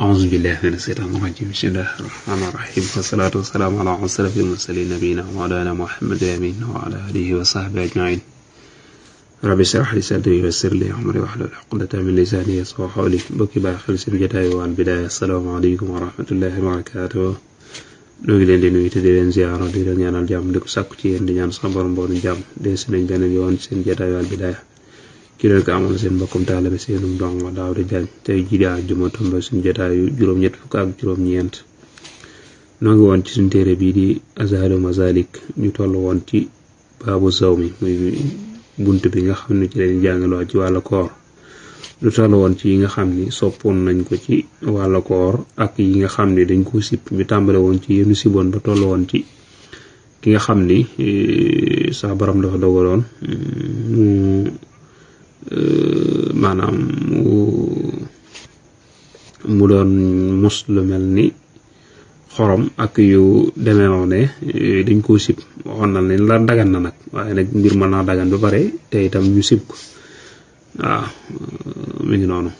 أعوذ بالله من الشيطان الرجيم بسم الله الرحمن الرحيم والصلاة والسلام على أشرف المرسلين نبينا مولانا محمد الأمين وعلى آله وصحبه أجمعين رب اشرح لي صدري ويسر لي أمري واحلل عقدة من لساني يفقهوا قولي bokki bàyyi xel seen jotaay Al Bidaaya asalaamaaleykum wa rahmatullahi wa barakaatuh ñoo ngi leen di nuyu te di leen ziyaara di leen ñaanal jàmm di ko sàkku ci yéen di ñaan sax borom boonu jàmm de si nañ beneen yoon seen jotaay Al Bidaaya ki leen ko amal seen mbokkum taalibe seenum dong Daawda Jaañ tey jii di àjjuma tombe suñu jotaayu juróom-ñett fukk ak juróom-ñeent noo ngi woon ci suñu téere bii di Azharu Mazalik ñu toll woon ci baabu sawmi muy bunt bi nga xam ne ci leen jàngaloo ci wàllu koor lu toll woon ci yi nga xam ni soppoon nañ ko ci wàllu koor ak yi nga xam ni dañ ko sib ñu tàmbale woon ci yenn siboon ba toll woon ci ki nga xam ni sax borom dafa dogaloon maanaam mu doon mus lu mel ni xorom ak yu demee noonu dañ koo sib waxoon na leen la dagan na nag waaye nag mbir mën naa dagan ba pare te itam ñu sib ko waaw mi ngi noonu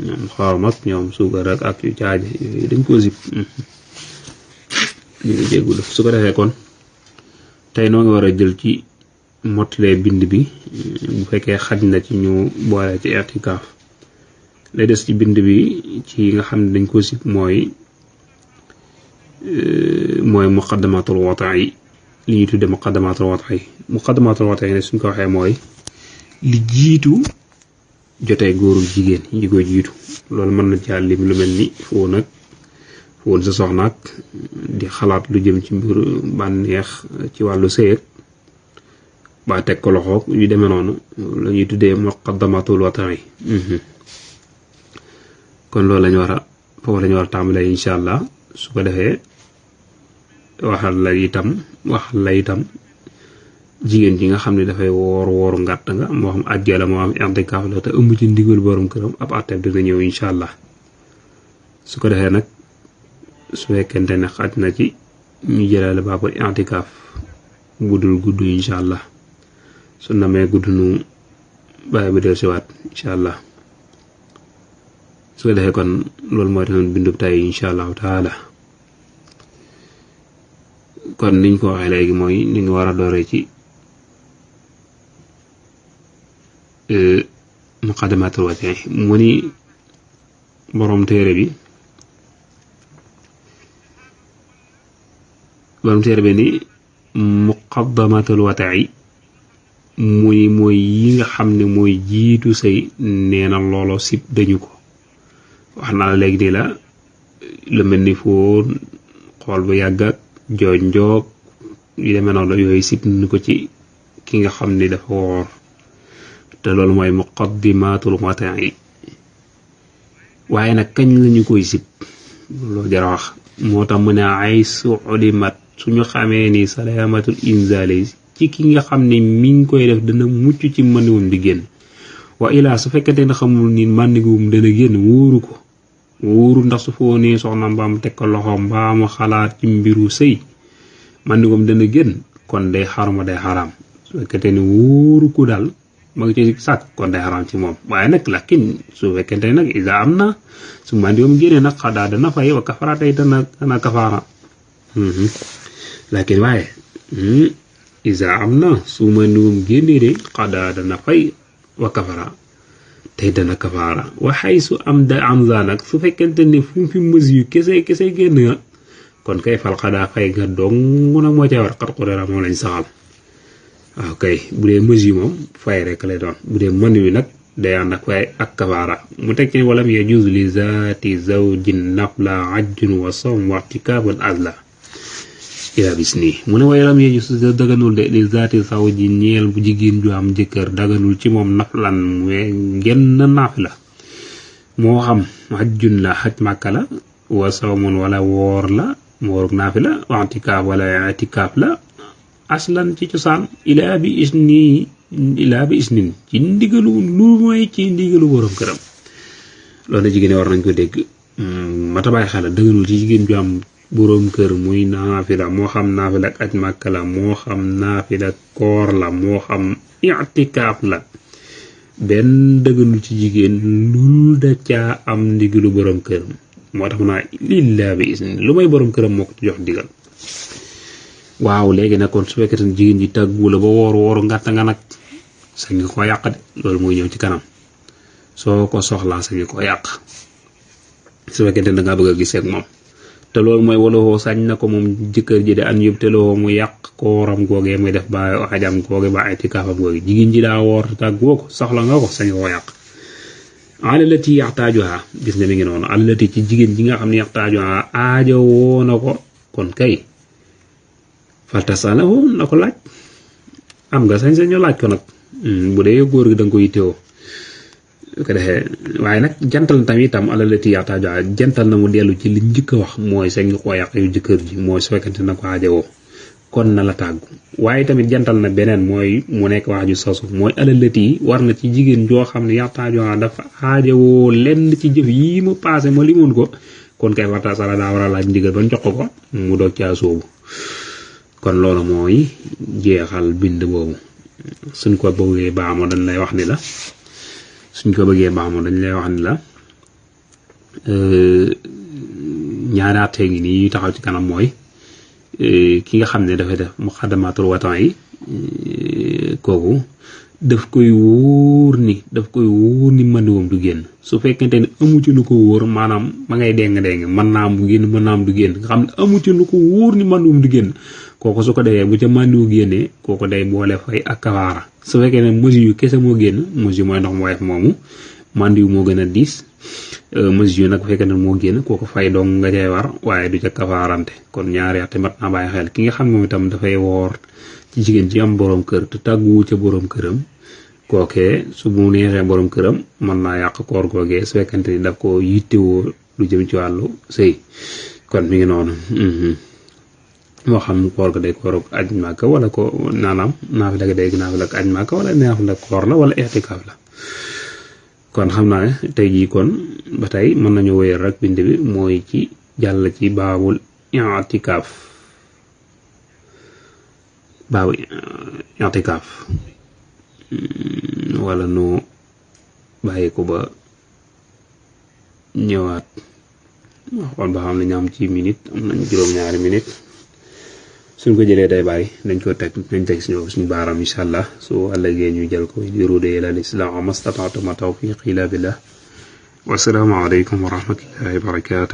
ñoom xorom ak ñoom suukar ak yu caaje yooyu dañ koo sib ñu ngi jéggulu su ko defee kon tey noo ngi war a jël ci mottalee bind bi bu fekkee xaj na ci ñu boole ci i'tikaaf lay des ci bind bi ci nga xam ne dañ ko sib mooy muqaddamatul wata yi li ñuy tudde muqaddamatul wata yi ne suñ ko waxee mooy li jiitu jotee góoru jigéen yi ko jiitu loolu mën na jàll lim lu mel ni foon sa soxna ak di xalaat lu jëm ci mbir bànneex ci wàllu sëy ba teg ko loxo yu demee noonu la ñuy tuddee muqaddamatul wata yi kon loolu lañu war a foofu lañu war a tàmbalee incha allah su ko defee waxal la itam jigéen ji nga xam ne dafay wooru ngàtt nga moo xam ajja la moo xam i'tikaaf la te ëmb ci ndigal borom këram ab àtteeb dina ñëw incha allah su ko defee nag su fekkente ne xaj na ci ñu jëlale baabul i'tikaaf budul gudd incha allah su namee gudd nu bàyyi bi del siwaat incha allah su ko defee kon loolu mooy doon bindub tay incha allahu taala kon niñ ko waxee léegi mooy ni nga war a dooree ci muqaddamatul wati mu ni borom téere bi ni muqaddamatul wati mooy yi nga xam ne mooy jiitu say nee na loolo sib dañu ko wax naa léegi nii la lu mel ni foo xool bu yàgg ak jooj njoog yu demee noonu yooyu sib ni ko ci ki nga xam ni dafa woor te loolu mooy muqaddimatul wati waaye nag kañ lañu koy sib loolu jara wax moo tax mu ne ay su ulimat suñu xamee ni salaamatul inzali ci ki nga xam ne mi ngi koy def dana mucc ci maniwum di génn wa ilaa su fekkente ne xamul ni maniwum dana génn wóoru ndax su foo nee soxna mbaam teg ko loxo mbaamu xalaat ci mbiru sëy maniwum dana génn kon day xaraam su fekkente ne wóoru ko daal ma ngi ci sàkk kon day xaraam ci moom waaye nag lakin su fekkente ne nag isa am na su maniwum génnee nag xadaa dana fay wa kafara tey dana kafaara lakin waaye isa am na su maniwum génnee de xadaa dana fay wa kafara tey dana kafaara waxay su am nag su fekkente ne fu mu fi mesure yu kese génn nga kon kay fal xadaa fay nga dong nag moo ca war xat xudera moom lañ saxal waaw kay bu dee mesure moom fay rek lay doon bu dee mën wi nag day ànd ak fay ak kafaara mu teg ci walam yajuz li zaati zawjin nafla ajjun wa sawm wa i'tikaafun azla ila bis nii mu ne wayalam yejus daganul de li zaati zawji ñeel bu jigéen ju am jëkkër daganul ci moom naflan genn naafila moo xam ajjun la xaj màkka la wa sawmun wala woor la wooruk naafila wa i'tikaaf wala i'tikaaf la aslan ci cosaan ilaa bi isnin ci ndigalu lu mooy ci ndigalu borom këram loolu na jigéen war nañ ko dégg mata bàyyi xel daganul ci jigéen ju am boroom kër muy naafila moo xam naafila ak aj màkka la moo xam naafila koor la moo xam i'tikaaf la benn dëgganul ci jigéen lul da caa am ndigalu borom kër moo tax mu naa illa bi isni lu may borom këram moo ko ci jox digal. waaw léegi nag kon su fekkee ne jigéen ji tàggu la ba wooru ngàtt nga nag sañ nga koo yàq de loolu mooy ñëw ci kanam soo ko soxlaa sañ nga koo yàq su fekkee ne da ngaa bëgg a gisee ak moom te loolu mooy wala woo sañ na ko moom jëkkër ji de an yëpp te loo mu yàq kooram googee muy def ba xajam googe ba itikaafam googe jigéen ji daa woor tàggoo ko soxla nga ko sañ nga koo yàq. alalati yaxtaajuha gis nga mi ngi noonu alalati ci jigéen ji nga xam ne yaxtaajuha aajo woo na ko kon kay faltasalahu na ko laaj am nga sañ-sañ ñu laaj ko nag bu dee góor gi da nga ko yittewoo ko defee waaye nag jantal na tamit itam alalati yaxtaajuha jantal na mu dellu ci li njëkk a wax mooy sañ nga koo yàq yu jëkkër ji mooy su fekkente na ko aajowoo kon na la tàggu waaye tamit jantal na beneen mooy mu nekk wax ju sosu mooy alalati war na ci jigéen joo xam ne yaxtaajuha dafa aajowoo lenn ci jëf yii mu paase ma limoon ko kon kay faltasala daa war a laaj ndigal ba jox ko mu doog caa sóobu kon loolu mooy jeexal bind boobu suñ ko bëggee baaxmoo dañ lay wax ni la ñaari àttee ngi nii yu taxaw ci kanam mooy ki nga xam ne dafay def muqaddamatul watan yi kooku daf koy wóor ni mëndiwam du génn su fekkente ne amu ci lu ko wóor maanaam ma ngay deng mën naa am génn mën naa am du génn nga xam ne amu ci lu ko wóor ni mëndiwam du génn kooku su ko defee bu ca màndiwu génnee kooku day boole fay ak kafaara su fekkee ne mesure yu kese moo génn mesure mooy ndox mu woyof moomu màndiwu moo gën a diis mesure yu nag bu fekkee ne moo génn kooku fay dong nga cay war waaye du ca kafaarante kon ñaari at mat naa bàyyi xel ki nga xam ne moom itam dafay woor ci jigéen ci am borom kër te tàgguwu ca borom këram kookee su mu neexee borom këram mën naa yàq koor googee su fekkente ni daf ko yittewoo lu jëm ci wàllu sëy kon mi ngi noonu moo xam koor ga day koorug aj màkka wala ko naanaam naafila ga day naafila ak aj màkka wala naafila koor la wala i'tikaaf la kon xam naa ne tey jii kon ba tey mën nañu wéyal rek bind bi mooy ci jàll ci baabul i'tikaaf wala nu bàyyi ko ba ñëwaat xool ba xam ne ñu am ci minute am nañ juróom-ñaari minute suñ ko jëlee day bàyyi nañ teg suñu baaram incha allah su àllëgee ñu jël ko yurude ila lislam mastata'tu ma tawfiqi illa billah wa salaamu alaykum wa rahmatullahi wa barakatuh